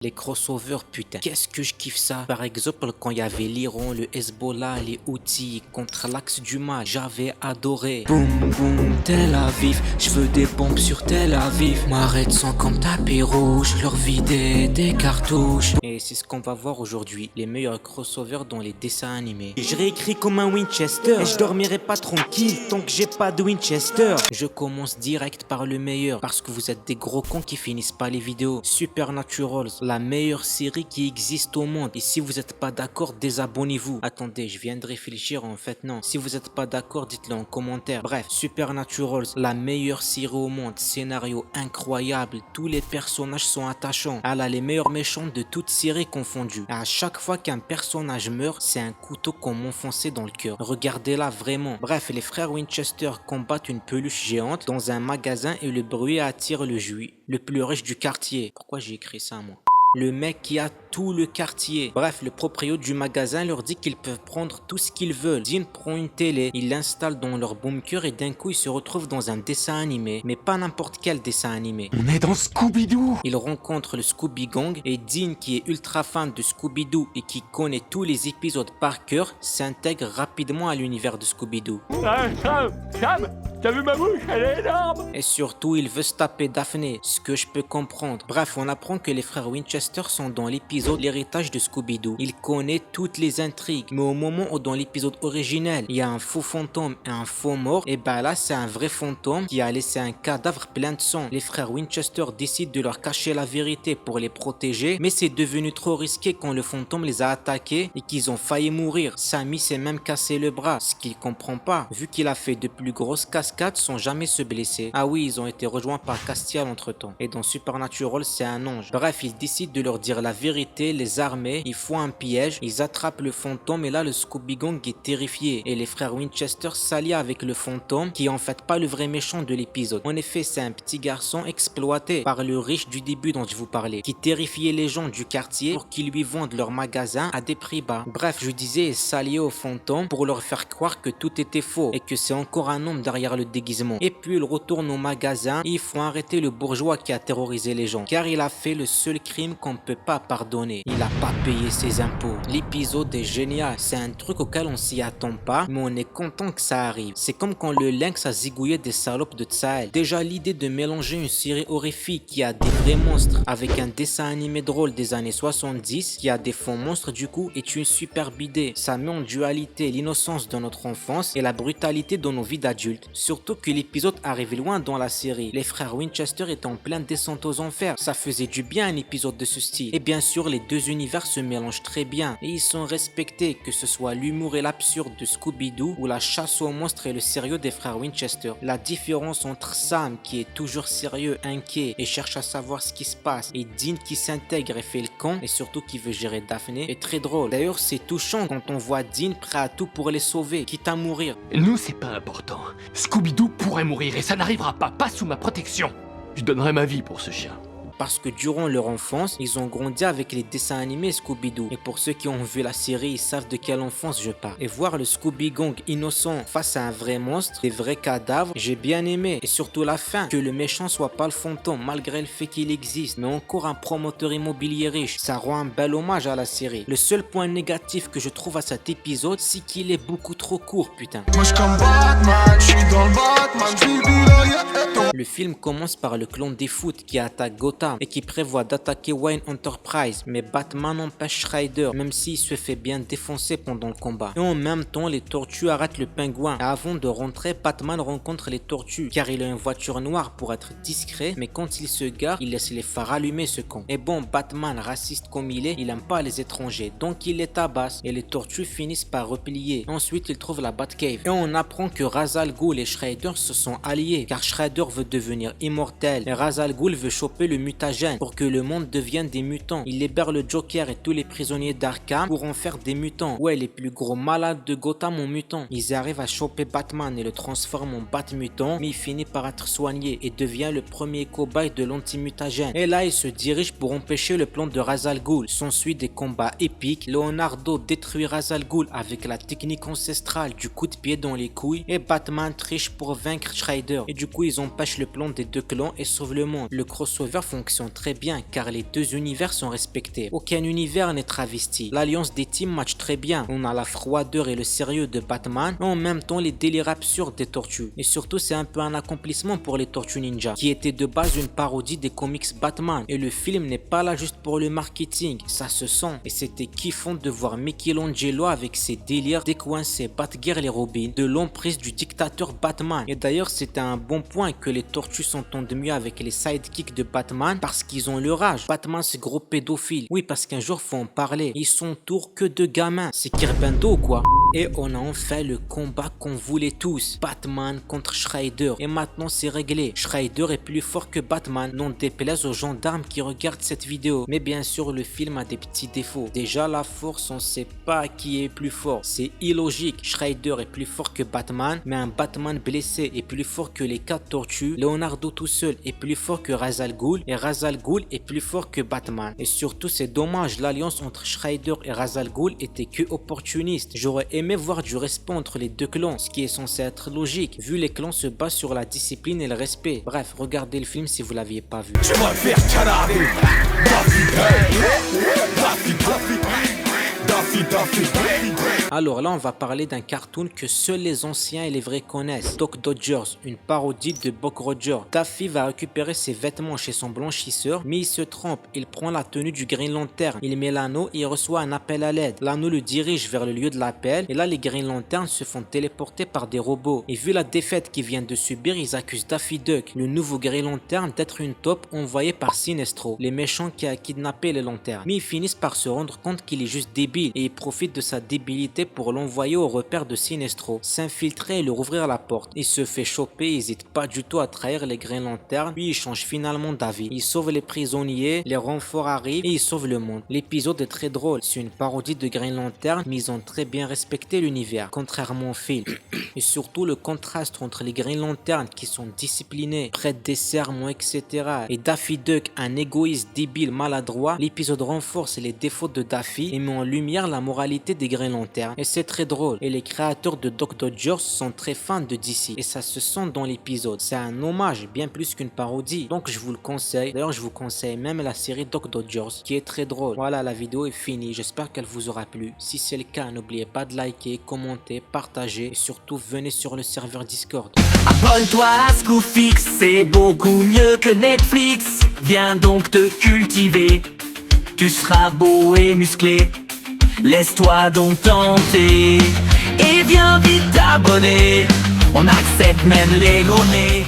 Les crossovers, putain, qu'est-ce que je kiffe ça. Par exemple, quand il y avait l'Iran, le Hezbollah, les Houthis contre l'axe du mal, j'avais adoré. Boum boum, Tel Aviv, je veux des bombes sur Tel Aviv. M'arrête sans comme tapis rouge, leur vider des cartouches. Et c'est ce qu'on va voir aujourd'hui, les meilleurs crossovers dans les dessins animés. Et je réécris comme un Winchester, et je dormirai pas tranquille tant que j'ai pas de Winchester. Je commence direct par le meilleur, parce que vous êtes des gros cons qui finissent pas les vidéos. Supernaturals, la meilleure série qui existe au monde. Et si vous n'êtes pas d'accord, désabonnez-vous. Attendez, je viens de réfléchir, en fait non. Si vous n'êtes pas d'accord, dites-le en commentaire. Bref, Supernaturals, la meilleure série au monde. Scénario incroyable, tous les personnages sont attachants. Elle a les meilleurs méchants de toute série confondue. À chaque fois qu'un personnage meurt, c'est un couteau qu'on m'enfonçait dans le cœur. Regardez-la vraiment. Bref, les frères Winchester combattent une peluche géante dans un magasin et le bruit attire le juif, le plus riche du quartier. Pourquoi j'ai écrit ça moi? Le mec qui a tout le quartier. Bref, le propriétaire du magasin leur dit qu'ils peuvent prendre tout ce qu'ils veulent. Dean prend une télé, il l'installe dans leur bunker et d'un coup ils se retrouvent dans un dessin animé. Mais pas n'importe quel dessin animé. On est dans Scooby-Doo. Ils rencontrent le Scooby Gang et Dean, qui est ultra fan de Scooby-Doo et qui connaît tous les épisodes par cœur, s'intègre rapidement à l'univers de Scooby-Doo. Sam, t'as vu ma bouche? Elle est énorme. Et surtout, il veut se taper Daphné, ce que je peux comprendre. Bref, on apprend que les frères Winchester sont dans l'épisode L'héritage de Scooby-Doo. Il connaît toutes les intrigues, mais au moment où dans l'épisode original, il y a un faux fantôme et un faux mort, et bah là, c'est un vrai fantôme qui a laissé un cadavre plein de sang. Les frères Winchester décident de leur cacher la vérité pour les protéger, mais c'est devenu trop risqué quand le fantôme les a attaqués et qu'ils ont failli mourir. Sammy s'est même cassé le bras, ce qu'il comprend pas, vu qu'il a fait de plus grosses cascades sans jamais se blesser. Ah oui, ils ont été rejoints par Castiel entre temps. Et dans Supernatural, c'est un ange. Bref, ils décident de leur dire la vérité, les armer, ils font un piège, ils attrapent le fantôme et là le Scooby Gang est terrifié. Et les frères Winchester s'allient avec le fantôme, qui est en fait pas le vrai méchant de l'épisode. En effet, c'est un petit garçon exploité par le riche du début dont je vous parlais, qui terrifiait les gens du quartier pour qu'ils lui vendent leur magasin à des prix bas. Bref, je disais, s'allier au fantôme pour leur faire croire que tout était faux et que c'est encore un homme derrière le déguisement. Et puis ils retournent au magasin et ils font arrêter le bourgeois qui a terrorisé les gens, car il a fait le seul crime qu'on ne peut pas pardonner. Il a pas payé ses impôts. L'épisode est génial, c'est un truc auquel on s'y attend pas, mais on est content que ça arrive. C'est comme quand le lynx a zigouillé des salopes de Tsahel. Déjà l'idée de mélanger une série horrifique qui a des vrais monstres avec un dessin animé drôle des années 70 qui a des fonds monstres du coup est une superbe idée. Ça met en dualité l'innocence de notre enfance et la brutalité de nos vies d'adultes. Surtout que l'épisode arrive loin dans la série. Les frères Winchester étaient en pleine descente aux enfers. Ça faisait du bien un épisode de ce style. Et bien sûr, les deux univers se mélangent très bien et ils sont respectés, que ce soit l'humour et l'absurde de Scooby-Doo ou la chasse aux monstres et le sérieux des frères Winchester. La différence entre Sam, qui est toujours sérieux, inquiet et cherche à savoir ce qui se passe, et Dean qui s'intègre et fait le con et surtout qui veut gérer Daphné, est très drôle. D'ailleurs, c'est touchant quand on voit Dean prêt à tout pour les sauver, quitte à mourir. Nous, c'est pas important. Scooby-Doo pourrait mourir et ça n'arrivera pas sous ma protection. Je donnerais ma vie pour ce chien. Parce que durant leur enfance, ils ont grandi avec les dessins animés Scooby-Doo. Et pour ceux qui ont vu la série, ils savent de quelle enfance je parle. Et voir le Scooby Gang innocent face à un vrai monstre, des vrais cadavres, j'ai bien aimé. Et surtout la fin, que le méchant soit pas le fantôme malgré le fait qu'il existe, mais encore un promoteur immobilier riche. Ça rend un bel hommage à la série. Le seul point négatif que je trouve à cet épisode, c'est qu'il est beaucoup trop court, putain. Moi j'suis comme Batman, j'suis dans le Batman, Le film commence par le clan des foot qui attaque Gotham et qui prévoit d'attaquer Wayne Enterprise, mais Batman empêche Shredder même s'il se fait bien défoncer pendant le combat. Et en même temps, les tortues arrêtent le pingouin. Et avant de rentrer, Batman rencontre les tortues car il a une voiture noire pour être discret, mais quand il se gare, il laisse les phares allumés, ce con. Et bon, Batman, raciste comme il est, il aime pas les étrangers, donc il les tabasse et les tortues finissent par replier. Ensuite, il trouve la Batcave et on apprend que Ra's al Ghul et Shredder se sont alliés car Shredder veut devenir immortel et Ra's al Ghul veut choper le mutagène pour que le monde devienne des mutants. Il libère le Joker et tous les prisonniers d'Arkham pour en faire des mutants. Ouais, les plus gros malades de Gotham en mutants. Ils arrivent à choper Batman et le transforment en Bat-mutant, mais il finit par être soigné et devient le premier cobaye de l'anti-mutagène. Et là, il se dirige pour empêcher le plan de Ra's al Ghul. S'ensuit des combats épiques. Leonardo détruit Ra's al Ghul avec la technique ancestrale du coup de pied dans les couilles et Batman triche pour vaincre Shredder. Et du coup, ils empêchent le plan des deux clans et sauvent le monde. Le crossover fonctionne fonctionne très bien car les deux univers sont respectés. Aucun univers n'est travesti. L'alliance des teams match très bien. On a la froideur et le sérieux de Batman, mais en même temps les délires absurdes des tortues. Et surtout c'est un peu un accomplissement pour les Tortues Ninja, qui était de base une parodie des comics Batman. Et le film n'est pas là juste pour le marketing, ça se sent. Et c'était kiffant de voir Michelangelo avec ses délires décoincer Batgirl et Robin de l'emprise du dictateur Batman. Et d'ailleurs c'était un bon point que les tortues s'entendent mieux avec les sidekicks de Batman parce qu'ils ont le rage. Batman c'est gros pédophile. Oui, parce qu'un jour faut en parler. Ils s'entourent que de gamins. C'est Kirbendo quoi. Et on a enfin le combat qu'on voulait tous. Batman contre Shredder. Et maintenant c'est réglé. Shredder est plus fort que Batman. Non déplaise aux gendarmes qui regardent cette vidéo. Mais bien sûr le film a des petits défauts. Déjà la force, on sait pas qui est plus fort. C'est illogique. Shredder est plus fort que Batman. Mais un Batman blessé est plus fort que les 4 tortues. Leonardo tout seul est plus fort que Ra's al Ghul. Et Ra's al Ghul est plus fort que Batman. Et surtout c'est dommage. L'alliance entre Shredder et Ra's al Ghul était que opportuniste. J'aurais aimé voir du respect entre les deux clans, ce qui est censé être logique, vu les clans se basent sur la discipline et le respect. Bref, regardez le film si vous l'aviez pas vu. Tu vas faire canarder. Alors là on va parler d'un cartoon que seuls les anciens et les vrais connaissent, Doc Dodgers, une parodie de Buck Rogers. Daffy va récupérer ses vêtements chez son blanchisseur, mais il se trompe, il prend la tenue du Green Lantern, il met l'anneau et il reçoit un appel à l'aide. L'anneau le dirige vers le lieu de l'appel et là les Green Lanterns se font téléporter par des robots. Et vu la défaite qu'ils viennent de subir, ils accusent Daffy Duck, le nouveau Green Lantern, d'être une taupe envoyée par Sinestro, les méchants qui a kidnappé les lanternes. Mais ils finissent par se rendre compte qu'il est juste débile et ils profitent de sa débilité pour l'envoyer au repère de Sinestro, s'infiltrer et leur ouvrir la porte. Il se fait choper, il n'hésite pas du tout à trahir les Green Lanterns, puis il change finalement d'avis. Il sauve les prisonniers, les renforts arrivent et il sauve le monde. L'épisode est très drôle, c'est une parodie de Green Lantern, mais ils ont très bien respecté l'univers, contrairement au film. Et surtout le contraste entre les Green Lanterns qui sont disciplinés, prêtent des sermons, etc. et Daffy Duck, un égoïste débile maladroit. L'épisode renforce les défauts de Daffy et met en lumière la moralité des Green Lanterns. Et c'est très drôle. Et les créateurs de Doc Dodgers sont très fans de DC. Et ça se sent dans l'épisode. C'est un hommage bien plus qu'une parodie. Donc je vous le conseille. D'ailleurs je vous conseille même la série Doc Dodgers qui est très drôle. Voilà, la vidéo est finie. J'espère qu'elle vous aura plu. Si c'est le cas, n'oubliez pas de liker, commenter, partager. Et surtout venez sur le serveur Discord. Abonne-toi à Scoopfix, c'est beaucoup mieux que Netflix. Viens donc te cultiver. Tu seras beau et musclé. Laisse-toi donc tenter et viens vite t'abonner. On accepte même les gros nez.